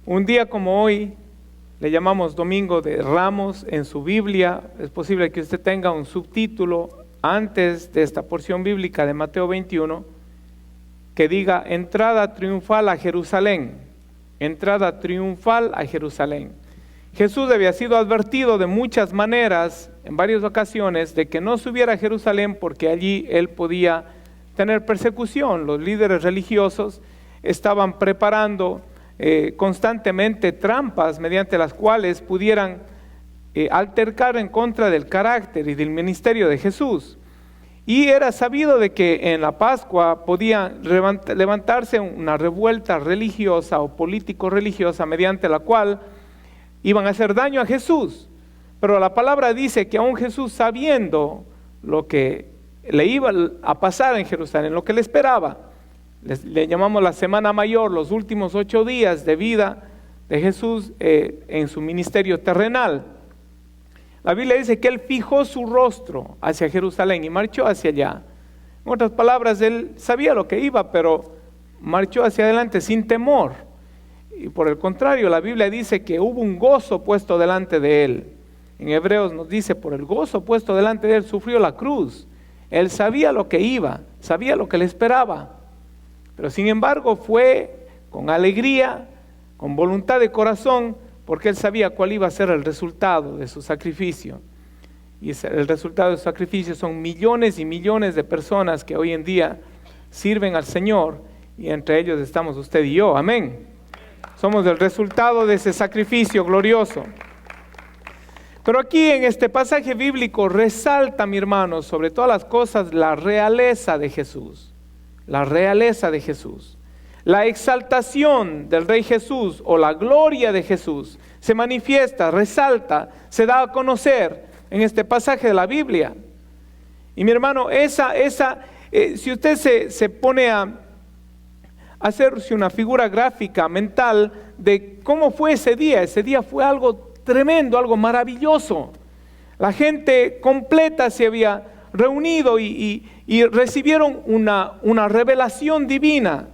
Un día como hoy, le llamamos Domingo de Ramos en su Biblia. Es posible que usted tenga un subtítulo antes de esta porción bíblica de Mateo 21 que diga entrada triunfal a Jerusalén. Entrada triunfal a Jerusalén. Jesús había sido advertido de muchas maneras, en varias ocasiones, de que no subiera a Jerusalén porque allí él podía tener persecución. Los líderes religiosos estaban preparando constantemente trampas mediante las cuales pudieran altercar en contra del carácter y del ministerio de Jesús. Y era sabido de que en la Pascua podía levantarse una revuelta religiosa o político-religiosa mediante la cual iban a hacer daño a Jesús. Pero la palabra dice que aún Jesús, sabiendo lo que le iba a pasar en Jerusalén, lo que le esperaba, le llamamos la Semana Mayor, los últimos 8 días de vida de Jesús en su ministerio terrenal. La Biblia dice que él fijó su rostro hacia Jerusalén y marchó hacia allá. En otras palabras, él sabía lo que iba, pero marchó hacia adelante sin temor. Y por el contrario, la Biblia dice que hubo un gozo puesto delante de él. En Hebreos nos dice, por el gozo puesto delante de él, sufrió la cruz. Él sabía lo que iba, sabía lo que le esperaba. Pero sin embargo fue con alegría, con voluntad de corazón, porque él sabía cuál iba a ser el resultado de su sacrificio. Y el resultado de su sacrificio son millones y millones de personas que hoy en día sirven al Señor, y entre ellos estamos usted y yo, amén. Somos el resultado de ese sacrificio glorioso. Pero aquí en este pasaje bíblico resalta, mi hermano, sobre todas las cosas, la realeza de Jesús. La realeza de Jesús. La exaltación del Rey Jesús o la gloria de Jesús se manifiesta, resalta, se da a conocer en este pasaje de la Biblia. Y mi hermano, si usted se pone a hacerse una figura gráfica mental de cómo fue ese día fue algo tremendo, algo maravilloso. La gente completa se había reunido y recibieron una revelación divina,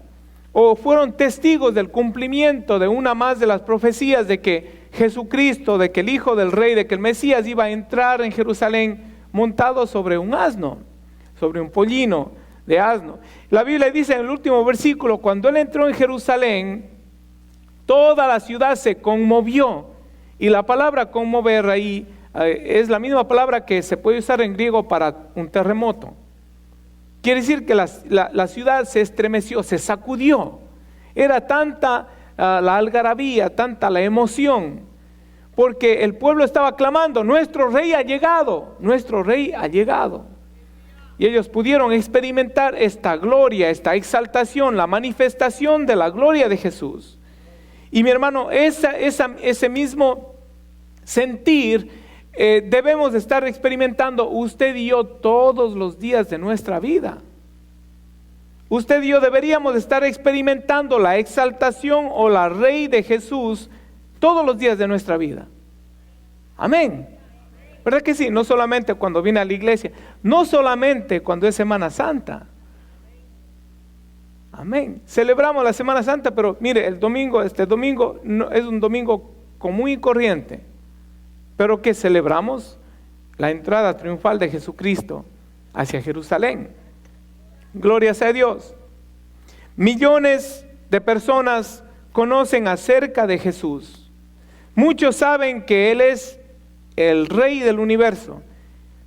o fueron testigos del cumplimiento de una más de las profecías de que Jesucristo, de que el Hijo del Rey, de que el Mesías iba a entrar en Jerusalén montado sobre un asno, sobre un pollino de asno. La Biblia dice en el último versículo, cuando él entró en Jerusalén, toda la ciudad se conmovió. Y la palabra conmover ahí es la misma palabra que se puede usar en griego para un terremoto. Quiere decir que la ciudad se estremeció, se sacudió. Era tanta la algarabía, tanta la emoción, porque el pueblo estaba clamando, nuestro rey ha llegado, nuestro rey ha llegado. Y ellos pudieron experimentar esta gloria, esta exaltación, la manifestación de la gloria de Jesús. Y mi hermano, ese mismo sentir debemos de estar experimentando usted y yo todos los días de nuestra vida. Usted y yo deberíamos de estar experimentando la exaltación o la Rey de Jesús todos los días de nuestra vida. Amén. ¿Verdad que sí? No solamente cuando viene a la iglesia, no solamente cuando es Semana Santa. Amén. Celebramos la Semana Santa, pero mire, este domingo no, es un domingo común y corriente. Pero que celebramos la entrada triunfal de Jesucristo hacia Jerusalén. Gloria sea a Dios. Millones de personas conocen acerca de Jesús. Muchos saben que Él es el Rey del universo,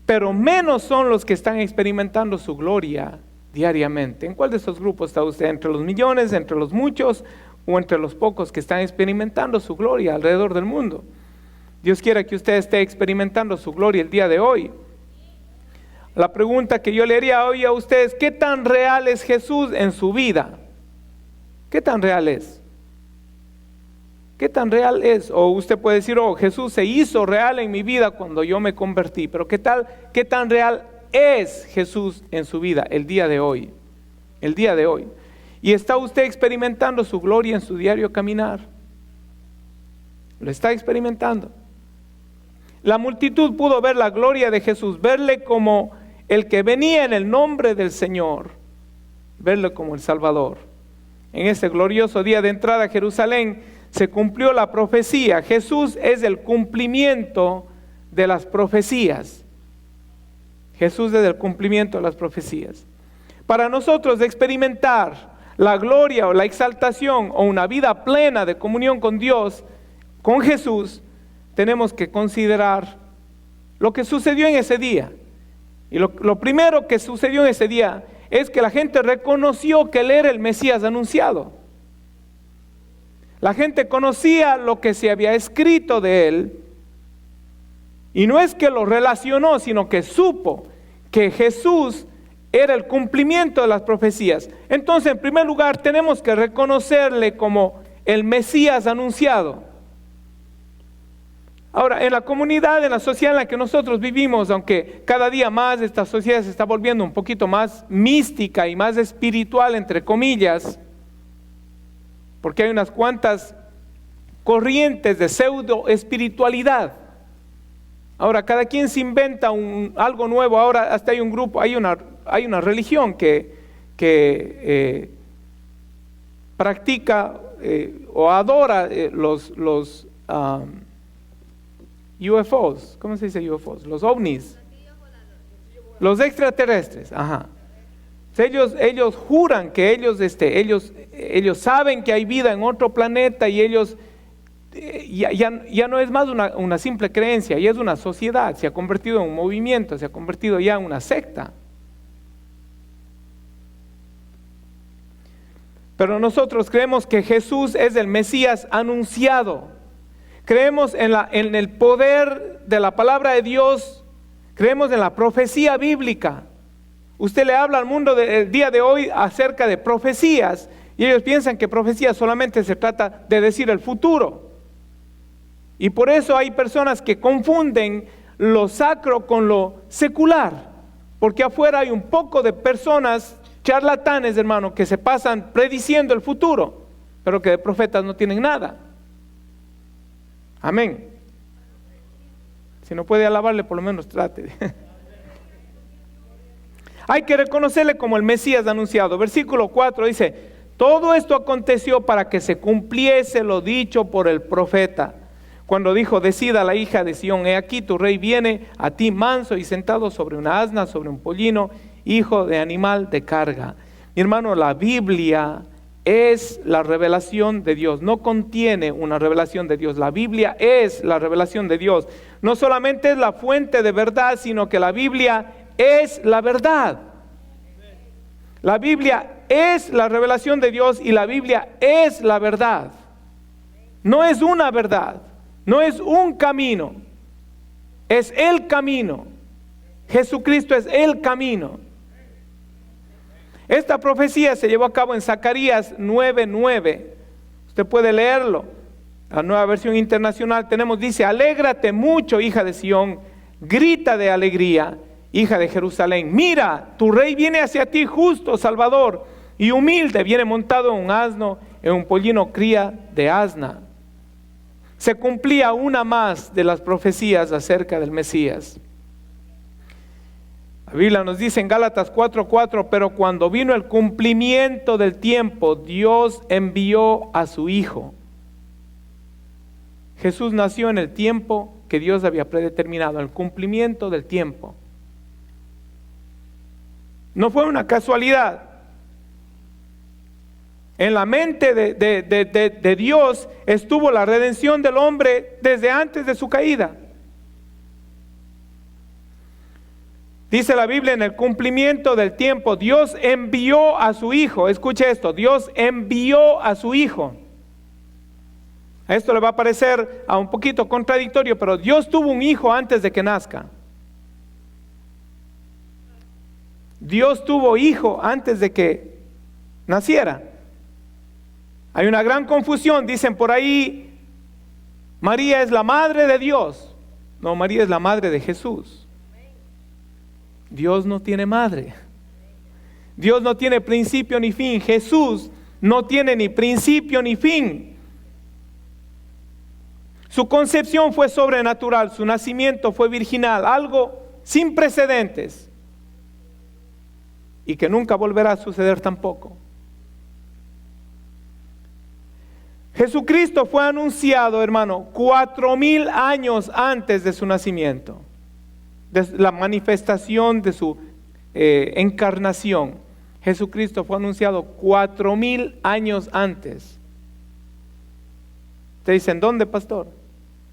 pero menos son los que están experimentando su gloria diariamente. ¿En cuál de esos grupos está usted? ¿Entre los millones, entre los muchos o entre los pocos que están experimentando su gloria alrededor del mundo? Dios quiera que usted esté experimentando su gloria el día de hoy. La pregunta que yo le haría hoy a ustedes, ¿qué tan real es Jesús en su vida? ¿Qué tan real es? ¿Qué tan real es? O usted puede decir, oh, Jesús se hizo real en mi vida cuando yo me convertí. Pero ¿qué tan real es Jesús en su vida el día de hoy? El día de hoy. ¿Y está usted experimentando su gloria en su diario caminar? ¿Lo está experimentando? La multitud pudo ver la gloria de Jesús, verle como el que venía en el nombre del Señor, verle como el Salvador. En ese glorioso día de entrada a Jerusalén, se cumplió la profecía. Jesús es el cumplimiento de las profecías. Jesús es el cumplimiento de las profecías. Para nosotros experimentar la gloria o la exaltación o una vida plena de comunión con Dios, con Jesús, tenemos que considerar lo que sucedió en ese día. Y lo primero que sucedió en ese día es que la gente reconoció que Él era el Mesías anunciado. La gente conocía lo que se había escrito de Él. Y no es que lo relacionó, sino que supo que Jesús era el cumplimiento de las profecías. Entonces, en primer lugar, tenemos que reconocerle como el Mesías anunciado. Ahora, en la comunidad, en la sociedad en la que nosotros vivimos, aunque cada día más esta sociedad se está volviendo un poquito más mística y más espiritual, entre comillas, porque hay unas cuantas corrientes de pseudo espiritualidad. Ahora, cada quien se inventa algo nuevo. Ahora hasta hay un grupo, hay una religión que practica o adora los UFOs. ¿Cómo se dice UFOs? Los ovnis. Los extraterrestres. Ajá. Ellos juran que ellos saben que hay vida en otro planeta y ellos ya no es más una simple creencia, ya es una sociedad, se ha convertido en un movimiento, se ha convertido ya en una secta. Pero nosotros creemos que Jesús es el Mesías anunciado. Creemos en el poder de la palabra de Dios. Creemos en la profecía bíblica. Usted le habla al mundo del día de hoy acerca de profecías y ellos piensan que profecía solamente se trata de decir el futuro. Y por eso hay personas que confunden lo sacro con lo secular, porque afuera hay un poco de personas charlatanes, hermano, que se pasan prediciendo el futuro, pero que de profetas no tienen nada. Amén. Si no puede alabarle, por lo menos trate. Hay que reconocerle como el Mesías anunciado. Versículo 4 dice: todo esto aconteció para que se cumpliese lo dicho por el profeta, cuando dijo: decida la hija de Sión, he aquí tu rey viene a ti manso y sentado sobre una asna, sobre un pollino, hijo de animal de carga. Mi hermano, la Biblia es la revelación de Dios, no contiene una revelación de Dios. La Biblia es la revelación de Dios. No solamente es la fuente de verdad, sino que la Biblia es la verdad. La Biblia es la revelación de Dios y la Biblia es la verdad. No es una verdad, no es un camino, es el camino. Jesucristo es el camino. Esta profecía se llevó a cabo en Zacarías 9:9. Usted puede leerlo. La Nueva Versión Internacional dice: alégrate mucho, hija de Sión, grita de alegría, hija de Jerusalén. Mira, tu rey viene hacia ti, justo, salvador y humilde, viene montado en un asno, en un pollino cría de asna. Se cumplía una más de las profecías acerca del Mesías. La Biblia nos dice en Gálatas 4:4: pero cuando vino el cumplimiento del tiempo, Dios envió a su Hijo. Jesús nació en el tiempo que Dios había predeterminado, el cumplimiento del tiempo. No fue una casualidad. En la mente de Dios estuvo la redención del hombre desde antes de su caída. Dice la Biblia: en el cumplimiento del tiempo, Dios envió a su Hijo. Escuche esto: Dios envió a su Hijo. A esto le va a parecer un poquito contradictorio, pero Dios tuvo un hijo antes de que nazca. Dios tuvo hijo antes de que naciera. Hay una gran confusión. Dicen por ahí: María es la madre de Dios. No, María es la madre de Jesús. Dios no tiene madre. Dios no tiene principio ni fin. Jesús no tiene ni principio ni fin. Su concepción fue sobrenatural, su nacimiento fue virginal, algo sin precedentes y que nunca volverá a suceder tampoco. Jesucristo fue anunciado, hermano, 4000 años antes de su nacimiento, de la manifestación de su encarnación. Jesucristo fue anunciado 4000 años antes. Te dicen, ¿dónde, pastor?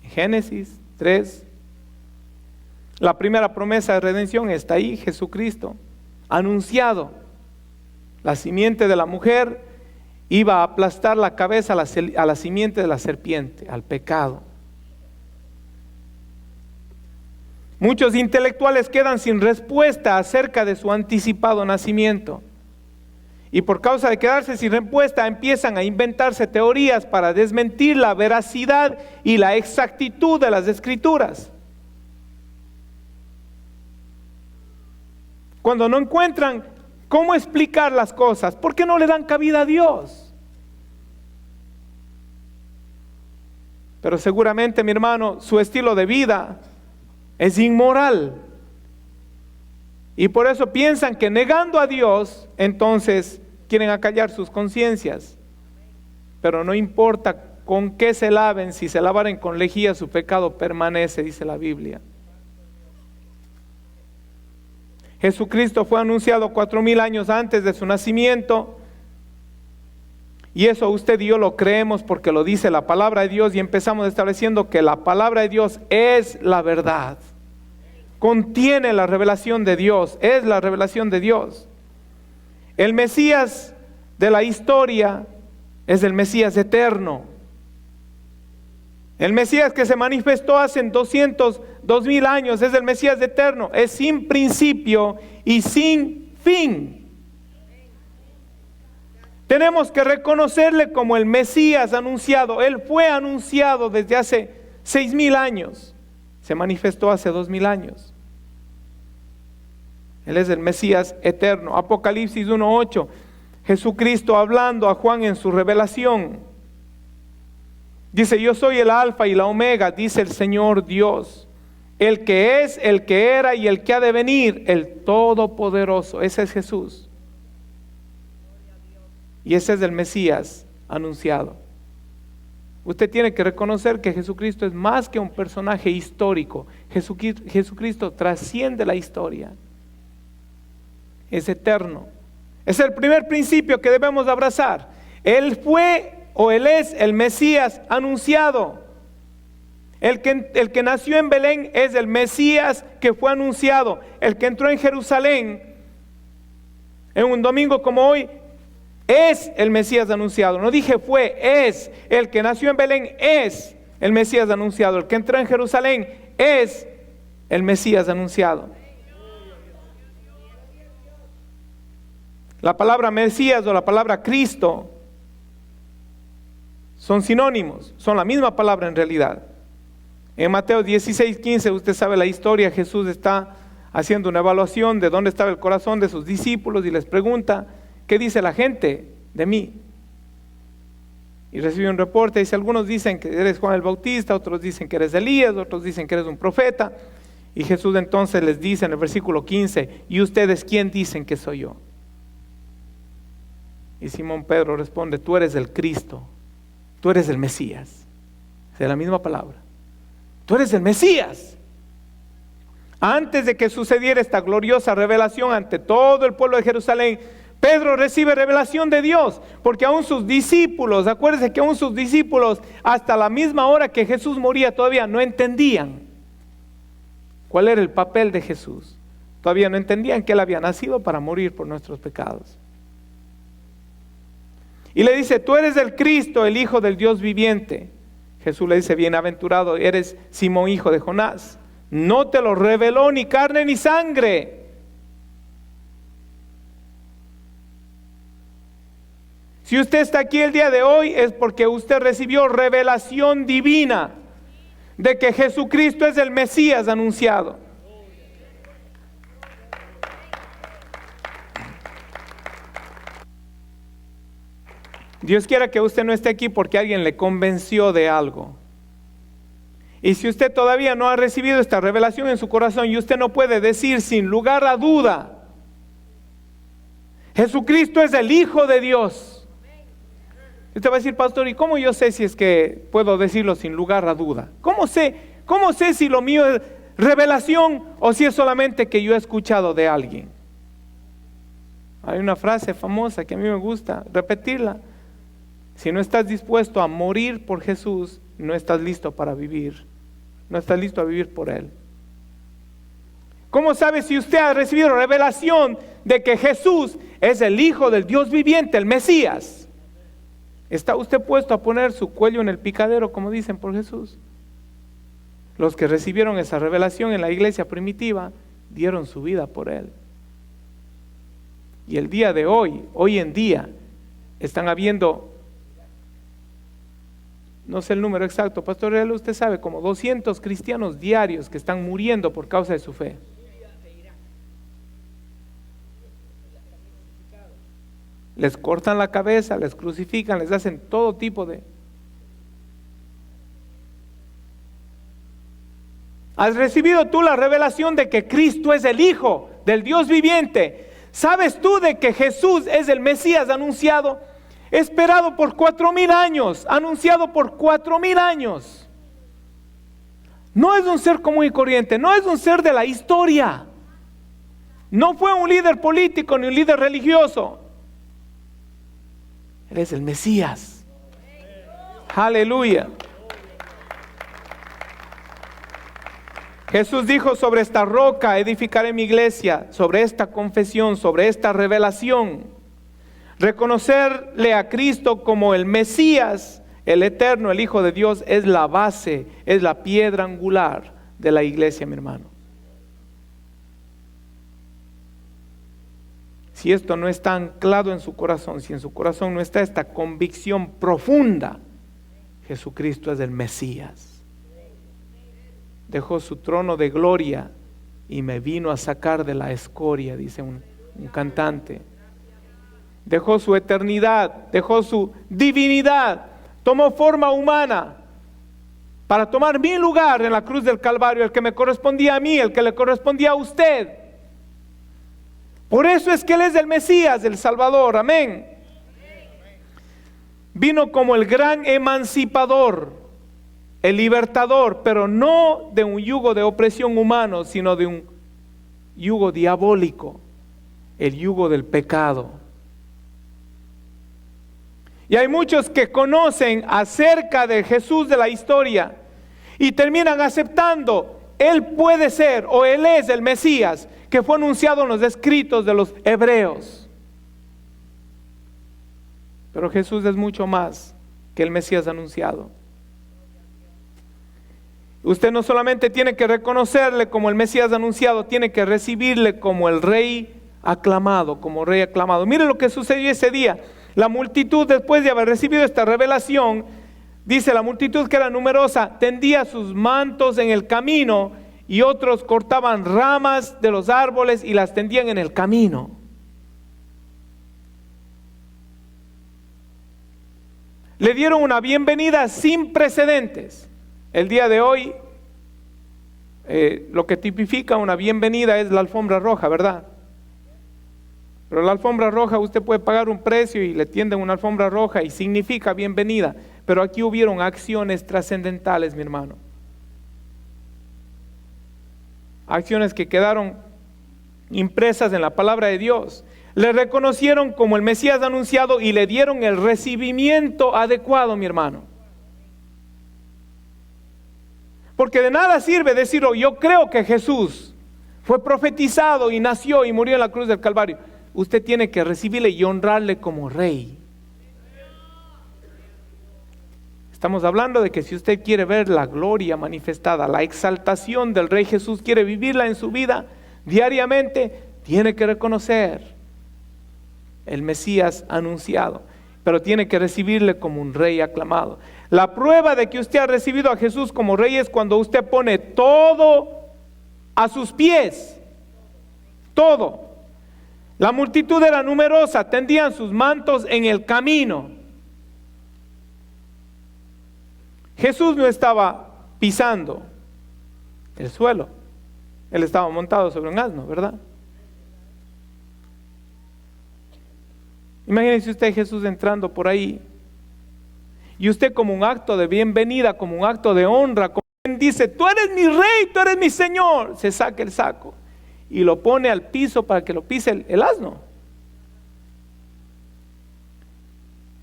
En Génesis 3. La primera promesa de redención está ahí, Jesucristo, anunciado. La simiente de la mujer iba a aplastar la cabeza a la simiente de la serpiente, al pecado. Muchos intelectuales quedan sin respuesta acerca de su anticipado nacimiento. Y por causa de quedarse sin respuesta, empiezan a inventarse teorías para desmentir la veracidad y la exactitud de las Escrituras. Cuando no encuentran cómo explicar las cosas, ¿por qué no le dan cabida a Dios? Pero seguramente, mi hermano, su estilo de vida es inmoral. Y por eso piensan que negando a Dios, entonces quieren acallar sus conciencias. Pero no importa con qué se laven, si se lavaren con lejía, su pecado permanece, dice la Biblia. Jesucristo fue anunciado 4000 años antes de su nacimiento. Y eso usted y yo lo creemos porque lo dice la palabra de Dios, y empezamos estableciendo que la palabra de Dios es la verdad. Contiene la revelación de Dios, es la revelación de Dios. El Mesías de la historia es el Mesías eterno. El Mesías que se manifestó hace 2000 años es el Mesías eterno, es sin principio y sin fin. Tenemos que reconocerle como el Mesías anunciado. Él fue anunciado desde hace 6000 años, se manifestó hace 2000 años. Él es el Mesías eterno. Apocalipsis 1:8, Jesucristo hablando a Juan en su revelación. Dice, yo soy el alfa y la omega, dice el Señor Dios, el que es, el que era y el que ha de venir, el Todopoderoso. Ese es Jesús. Y ese es el Mesías anunciado. Usted tiene que reconocer que Jesucristo es más que un personaje histórico. Jesucristo trasciende la historia. Es eterno. Es el primer principio que debemos abrazar. Él fue o Él es el Mesías anunciado. El que nació en Belén es el Mesías que fue anunciado. El que entró en Jerusalén en un domingo como hoy es el Mesías anunciado. No dije fue, es. El que nació en Belén es el Mesías anunciado. El que entró en Jerusalén es el Mesías anunciado. La palabra Mesías o la palabra Cristo son sinónimos, son la misma palabra en realidad. En Mateo 16:15, usted sabe la historia, Jesús está haciendo una evaluación de dónde estaba el corazón de sus discípulos y les pregunta, ¿qué dice la gente de mí? Y recibe un reporte, dice, algunos dicen que eres Juan el Bautista, otros dicen que eres Elías, otros dicen que eres un profeta. Y Jesús entonces les dice en el versículo 15, ¿y ustedes quién dicen que soy yo? Y Simón Pedro responde, tú eres el Cristo. Tú eres el Mesías. Es la misma palabra. Tú eres el Mesías. Antes de que sucediera esta gloriosa revelación ante todo el pueblo de Jerusalén, Pedro recibe revelación de Dios, porque aún sus discípulos, acuérdense que aún sus discípulos, hasta la misma hora que Jesús moría, todavía no entendían cuál era el papel de Jesús. Todavía no entendían que Él había nacido para morir por nuestros pecados. Y le dice, tú eres el Cristo, el Hijo del Dios viviente. Jesús le dice, bienaventurado eres Simón, hijo de Jonás. No te lo reveló ni carne ni sangre. Si usted está aquí el día de hoy es porque usted recibió revelación divina de que Jesucristo es el Mesías anunciado. Dios quiera que usted no esté aquí porque alguien le convenció de algo. Y si usted todavía no ha recibido esta revelación en su corazón y usted no puede decir sin lugar a duda, Jesucristo es el Hijo de Dios. Usted va a decir, pastor, ¿y cómo yo sé si es que puedo decirlo sin lugar a duda? ¿Cómo sé si lo mío es revelación o si es solamente que yo he escuchado de alguien? Hay una frase famosa que a mí me gusta repetirla. Si no estás dispuesto a morir por Jesús, no estás listo para vivir. No estás listo a vivir por Él. ¿Cómo sabe si usted ha recibido revelación de que Jesús es el Hijo del Dios viviente, el Mesías? ¿Está usted puesto a poner su cuello en el picadero, como dicen por Jesús? Los que recibieron esa revelación en la iglesia primitiva dieron su vida por Él. Y el día de hoy en día, están habiendo, no sé el número exacto, pastor, usted sabe, como 200 cristianos diarios que están muriendo por causa de su fe. Les cortan la cabeza, les crucifican, les hacen todo tipo de... ¿Has recibido tú la revelación de que Cristo es el Hijo del Dios viviente? ¿Sabes tú de que Jesús es el Mesías anunciado? Esperado por 4,000 años, anunciado por 4,000 años. No es un ser común y corriente, no es un ser de la historia. No fue un líder político ni un líder religioso. Él es el Mesías. Aleluya. Jesús dijo, sobre esta roca edificaré mi iglesia, sobre esta confesión, sobre esta revelación. Reconocerle a Cristo como el Mesías, el eterno, el Hijo de Dios, es la base, es la piedra angular de la iglesia, mi hermano. Si esto no está anclado en su corazón, si en su corazón no está esta convicción profunda, Jesucristo es el Mesías. Dejó su trono de gloria y me vino a sacar de la escoria, dice un cantante. Dejó su eternidad, dejó su divinidad, tomó forma humana para tomar mi lugar en la cruz del Calvario, el que me correspondía a mí, el que le correspondía a usted. Por eso es que Él es el Mesías, el Salvador, amén. Vino como el gran emancipador, el libertador, pero no de un yugo de opresión humano, sino de un yugo diabólico, el yugo del pecado. Y hay muchos que conocen acerca de Jesús de la historia y terminan aceptando, Él puede ser o Él es el Mesías que fue anunciado en los escritos de los hebreos. Pero Jesús es mucho más que el Mesías anunciado. Usted no solamente tiene que reconocerle como el Mesías anunciado, tiene que recibirle como el Rey aclamado, como Rey aclamado. Mire lo que sucedió ese día. La multitud, después de haber recibido esta revelación, dice la multitud que era numerosa, tendía sus mantos en el camino y otros cortaban ramas de los árboles y las tendían en el camino. Le dieron una bienvenida sin precedentes. El día de hoy, lo que tipifica una bienvenida es la alfombra roja, ¿verdad? Pero la alfombra roja, usted puede pagar un precio y le tienden una alfombra roja y significa bienvenida. Pero aquí hubieron acciones trascendentales, mi hermano. Acciones que quedaron impresas en la palabra de Dios. Le reconocieron como el Mesías anunciado y le dieron el recibimiento adecuado, mi hermano. Porque de nada sirve decir, oh, yo creo que Jesús fue profetizado y nació y murió en la cruz del Calvario. Usted tiene que recibirle y honrarle como Rey. Estamos hablando de que si usted quiere ver la gloria manifestada, la exaltación del Rey Jesús, quiere vivirla en su vida diariamente, tiene que reconocer el Mesías anunciado, pero tiene que recibirle como un Rey aclamado. La prueba de que usted ha recibido a Jesús como Rey es cuando usted pone todo a sus pies, todo. La multitud era numerosa, tendían sus mantos en el camino. Jesús no estaba pisando el suelo, Él estaba montado sobre un asno, ¿verdad? Imagínense usted Jesús entrando por ahí Y usted, como un acto de bienvenida, como un acto de honra, como quien dice, tú eres mi rey, tú eres mi señor, se saca el saco y lo pone al piso para que lo pise el asno.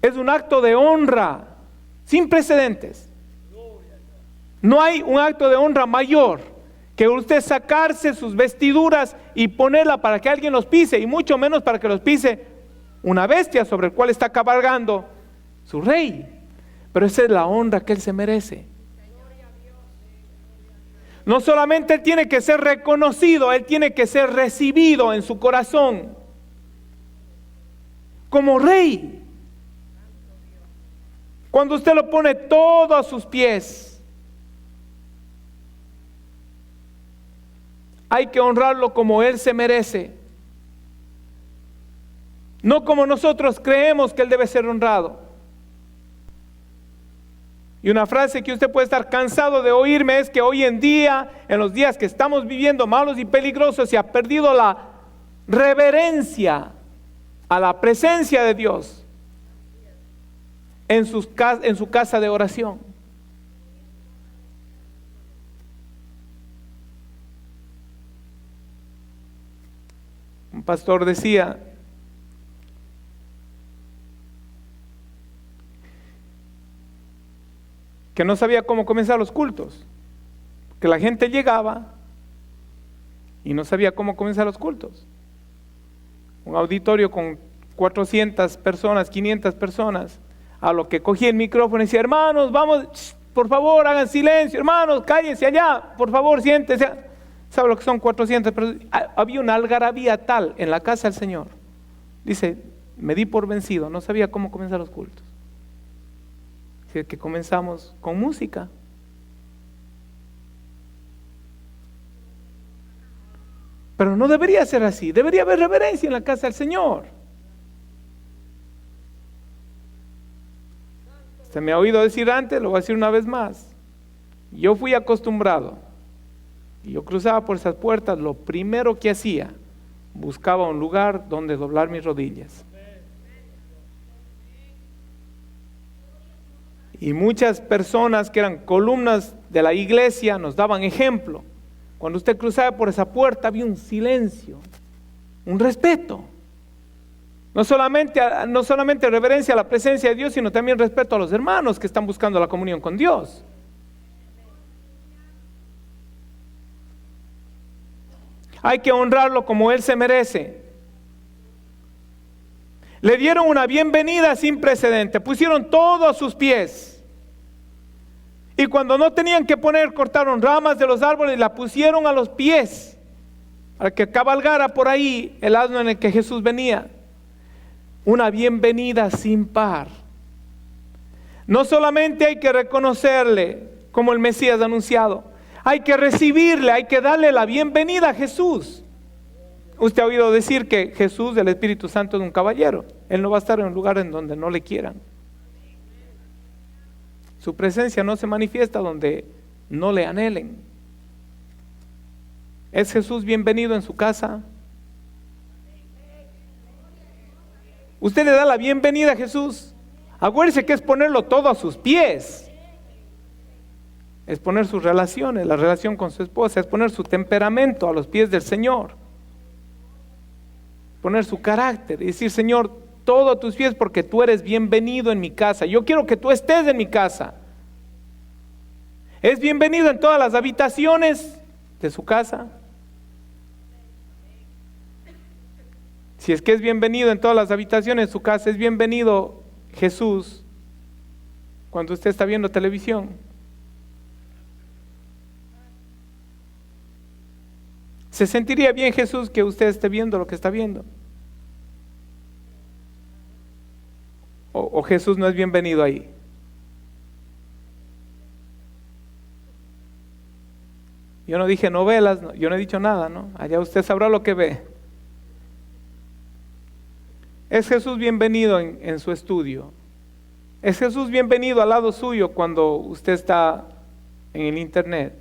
Es un acto de honra sin precedentes. No hay un acto de honra mayor que usted sacarse sus vestiduras y ponerla para que alguien los pise, y mucho menos para que los pise una bestia sobre el cual está cabalgando su rey. Pero esa es la honra que él se merece. No solamente él tiene que ser reconocido, él tiene que ser recibido en su corazón como rey. Cuando usted lo pone todo a sus pies, hay que honrarlo como él se merece, no como nosotros creemos que él debe ser honrado. Y una frase que usted puede estar cansado de oírme es que hoy en día, en los días que estamos viviendo malos y peligrosos, se ha perdido la reverencia a la presencia de Dios en su casa de oración. Un pastor decía que no sabía cómo comenzar los cultos, que la gente llegaba y no sabía cómo comenzar los cultos. Un auditorio con 400 personas, 500 personas, a lo que cogía el micrófono y decía, hermanos, vamos, por favor, hagan silencio, hermanos, cállense allá, por favor, siéntense. ¿Sabe lo que son 400 personas? Había una algarabía tal en la casa del Señor. Dice, me di por vencido, no sabía cómo comenzar los cultos. Así que comenzamos con música. Pero no debería ser así, debería haber reverencia en la casa del Señor. Se me ha oído decir antes, lo voy a decir una vez más. Yo fui acostumbrado, y yo cruzaba por esas puertas, lo primero que hacía, buscaba un lugar donde doblar mis rodillas. Y muchas personas que eran columnas de la iglesia nos daban ejemplo. Cuando usted cruzaba por esa puerta había un silencio, un respeto. No solamente reverencia a la presencia de Dios, sino también respeto a los hermanos que están buscando la comunión con Dios. Hay que honrarlo como él se merece. Le dieron una bienvenida sin precedente, pusieron todo a sus pies. Y cuando no tenían que poner, cortaron ramas de los árboles y la pusieron a los pies, para que cabalgara por ahí el asno en el que Jesús venía. Una bienvenida sin par. No solamente hay que reconocerle como el Mesías anunciado, hay que recibirle, hay que darle la bienvenida a Jesús. Usted ha oído decir que Jesús, el Espíritu Santo, es un caballero. Él no va a estar en un lugar en donde no le quieran. Su presencia no se manifiesta donde no le anhelen. ¿Es Jesús bienvenido en su casa? Usted le da la bienvenida a Jesús. Acuérdese que es ponerlo todo a sus pies. Es poner sus relaciones, la relación con su esposa, es poner su temperamento a los pies del Señor. Poner su carácter y decir, Señor, todo a tus pies porque tú eres bienvenido en mi casa. Yo quiero que tú estés en mi casa. ¿Es bienvenido en todas las habitaciones de su casa? Si es que es bienvenido en todas las habitaciones de su casa, es bienvenido Jesús cuando usted está viendo televisión. ¿Se sentiría bien Jesús que usted esté viendo lo que está viendo? ¿O Jesús no es bienvenido ahí? Yo no dije novelas, no, yo no he dicho nada, ¿no? Allá usted sabrá lo que ve. ¿Es Jesús bienvenido en su estudio? ¿Es Jesús bienvenido al lado suyo cuando usted está en el internet?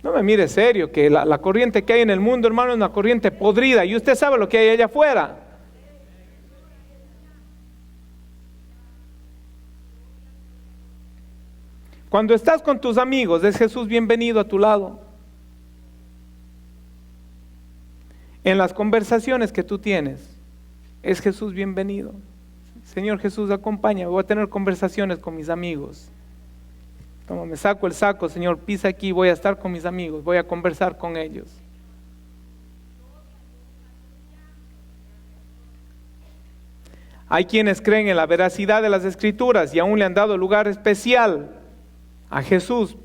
No me mire serio, que la corriente que hay en el mundo, hermano, es una corriente podrida y usted sabe lo que hay allá afuera. Cuando estás con tus amigos, ¿es Jesús bienvenido a tu lado? En las conversaciones que tú tienes, ¿es Jesús bienvenido? Señor Jesús, acompáñame, voy a tener conversaciones con mis amigos. Toma, me saco el saco, Señor, pisa aquí, voy a estar con mis amigos, voy a conversar con ellos. Hay quienes creen en la veracidad de las Escrituras y aún le han dado lugar especial a Jesús,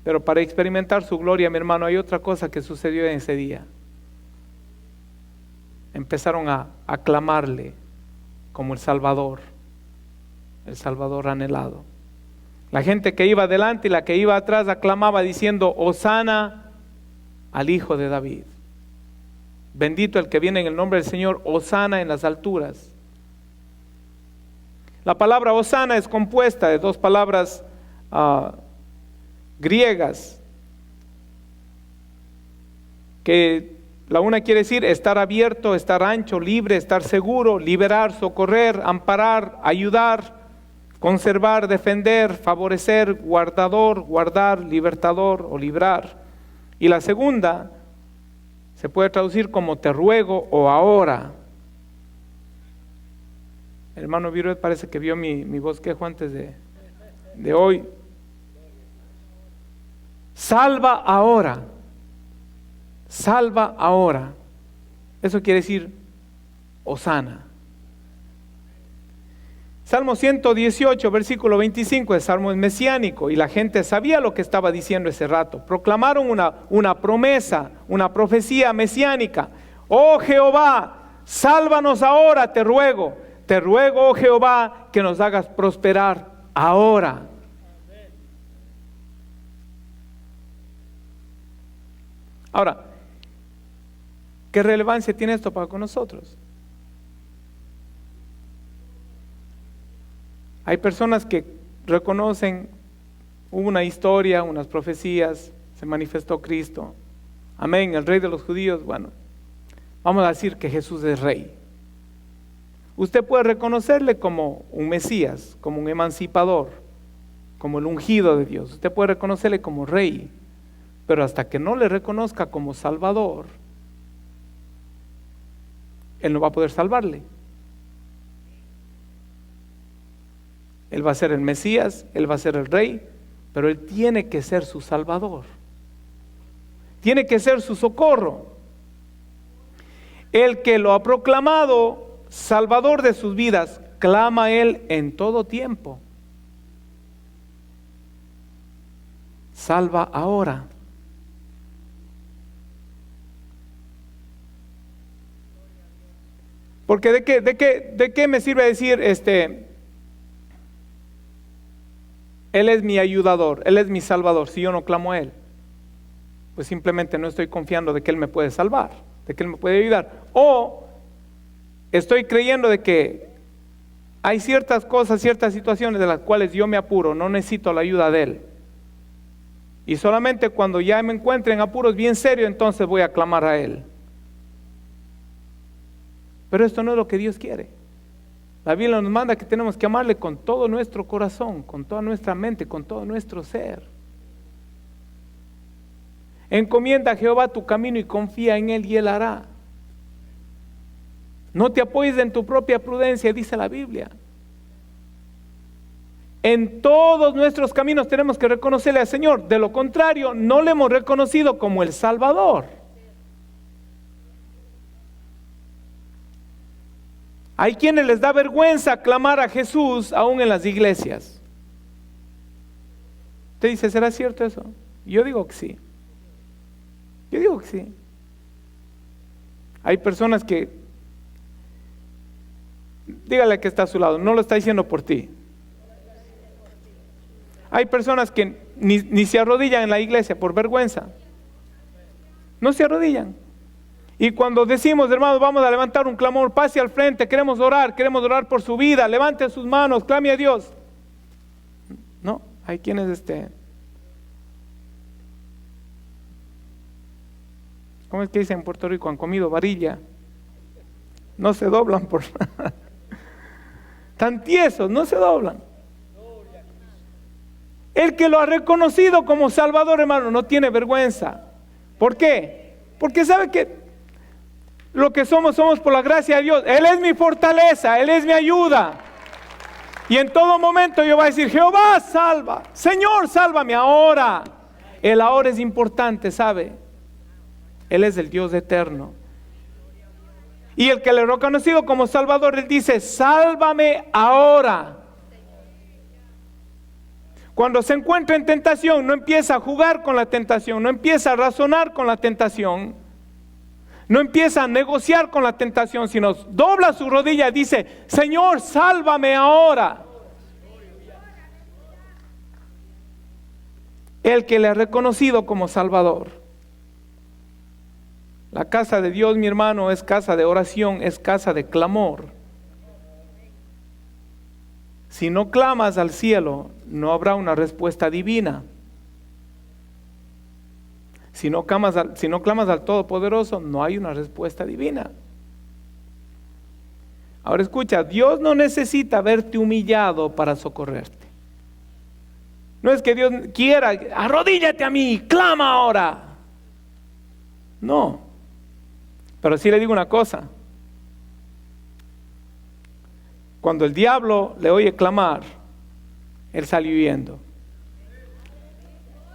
pero para experimentar su gloria, mi hermano, hay otra cosa que sucedió en ese día. Empezaron a aclamarle como el Salvador anhelado. La gente que iba adelante y la que iba atrás aclamaba diciendo: Hosana al Hijo de David. Bendito el que viene en el nombre del Señor, Hosana en las alturas. La palabra Hosana es compuesta de dos palabras griegas, que la una quiere decir estar abierto, estar ancho, libre, estar seguro, liberar, socorrer, amparar, ayudar, conservar, defender, favorecer, guardador, guardar, libertador o librar. Y la segunda se puede traducir como te ruego o ahora. El hermano Viruet parece que vio mi bosquejo antes de hoy. Salva ahora. Salva ahora. Eso quiere decir Hosana. Salmo 118, versículo 25, el salmo es mesiánico y la gente sabía lo que estaba diciendo ese rato. Proclamaron una promesa, una profecía mesiánica. Oh Jehová, sálvanos ahora, te ruego, oh Jehová, que nos hagas prosperar ahora. Ahora, ¿qué relevancia tiene esto para con nosotros? Hay personas que reconocen, hubo una historia, unas profecías, se manifestó Cristo. Amén, el Rey de los judíos. Bueno, vamos a decir que Jesús es Rey. Usted puede reconocerle como un Mesías, como un emancipador, como el ungido de Dios. Usted puede reconocerle como Rey, pero hasta que no le reconozca como Salvador, Él no va a poder salvarle. Él va a ser el Mesías, Él va a ser el Rey, pero Él tiene que ser su Salvador. Tiene que ser su socorro. El que lo ha proclamado Salvador de sus vidas, clama a Él en todo tiempo. Salva ahora. Porque ¿de qué me sirve decir Él es mi ayudador, Él es mi salvador, si yo no clamo a Él? Pues simplemente no estoy confiando de que Él me puede salvar, de que Él me puede ayudar. O estoy creyendo de que hay ciertas cosas, ciertas situaciones de las cuales yo me apuro, no necesito la ayuda de Él. Y solamente cuando ya me encuentre en apuros bien serios, entonces voy a clamar a Él. Pero esto no es lo que Dios quiere. La Biblia nos manda que tenemos que amarle con todo nuestro corazón, con toda nuestra mente, con todo nuestro ser. Encomienda a Jehová tu camino y confía en Él y Él hará. No te apoyes en tu propia prudencia, dice la Biblia. En todos nuestros caminos tenemos que reconocerle al Señor. De lo contrario, no le hemos reconocido como el Salvador. Hay quienes les da vergüenza clamar a Jesús aún en las iglesias. Usted dice, ¿será cierto eso? Yo digo que sí. Yo digo que sí. Hay personas que, dígale que está a su lado, no lo está diciendo por ti. Hay personas que ni se arrodillan en la iglesia por vergüenza. No se arrodillan. Y cuando decimos, hermanos, vamos a levantar un clamor, pase al frente, queremos orar por su vida, levante sus manos, clame a Dios. No, hay quienes ¿cómo es que dicen en Puerto Rico? Han comido varilla. No se doblan por nada. Tan tiesos, no se doblan. El que lo ha reconocido como Salvador, hermano, no tiene vergüenza. ¿Por qué? Porque sabe que lo que somos por la gracia de Dios. Él es mi fortaleza, Él es mi ayuda. Y en todo momento yo voy a decir: Jehová salva, Señor sálvame ahora. El ahora es importante, ¿sabe? Él es el Dios eterno. Y el que le ha reconocido como Salvador, Él dice: sálvame ahora. Cuando se encuentra en tentación, no empieza a jugar con la tentación, no empieza a razonar con la tentación, no empieza a negociar con la tentación, sino dobla su rodilla y dice: Señor, sálvame ahora. El que le ha reconocido como Salvador. La casa de Dios, mi hermano, es casa de oración, es casa de clamor. Si no clamas al cielo, no habrá una respuesta divina. Si no clamas al Todopoderoso, no hay una respuesta divina. Ahora escucha, Dios no necesita verte humillado para socorrerte. No es que Dios quiera: arrodíllate a mí, clama ahora. No. Pero sí le digo una cosa. Cuando el diablo le oye clamar, él sale huyendo.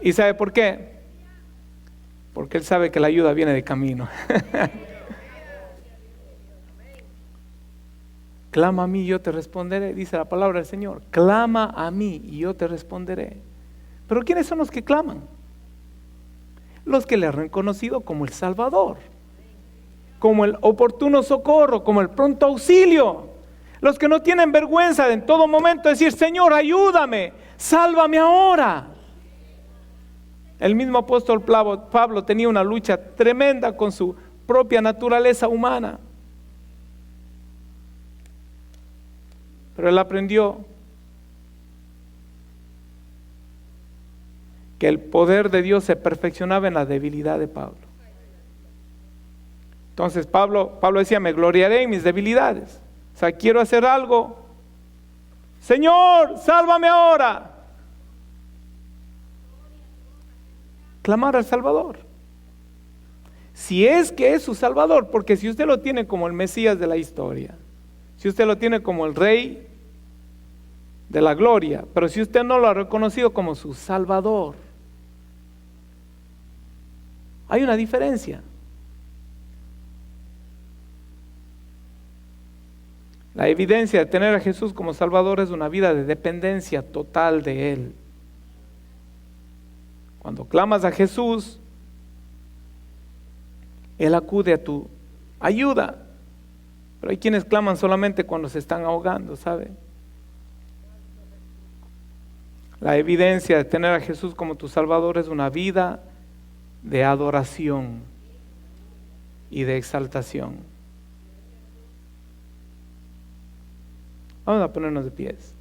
¿Y sabe por qué? Porque él sabe que la ayuda viene de camino. Clama a mí y yo te responderé, dice la palabra del Señor. Clama a mí y yo te responderé. Pero ¿quiénes son los que claman? Los que le han reconocido como el Salvador, como el oportuno socorro, como el pronto auxilio. Los que no tienen vergüenza de en todo momento decir: Señor, ayúdame, sálvame ahora. El mismo apóstol Pablo tenía una lucha tremenda con su propia naturaleza humana. Pero él aprendió que el poder de Dios se perfeccionaba en la debilidad de Pablo. Entonces Pablo decía: me gloriaré en mis debilidades. O sea, quiero hacer algo. Señor, sálvame ahora. Clamar al Salvador. Si es que es su Salvador, porque si usted lo tiene como el Mesías de la historia, si usted lo tiene como el Rey de la gloria, pero si usted no lo ha reconocido como su Salvador, hay una diferencia. La evidencia de tener a Jesús como Salvador es una vida de dependencia total de Él. Cuando clamas a Jesús, Él acude a tu ayuda. Pero hay quienes claman solamente cuando se están ahogando, ¿sabe? La evidencia de tener a Jesús como tu Salvador es una vida de adoración y de exaltación. Vamos a ponernos de pies.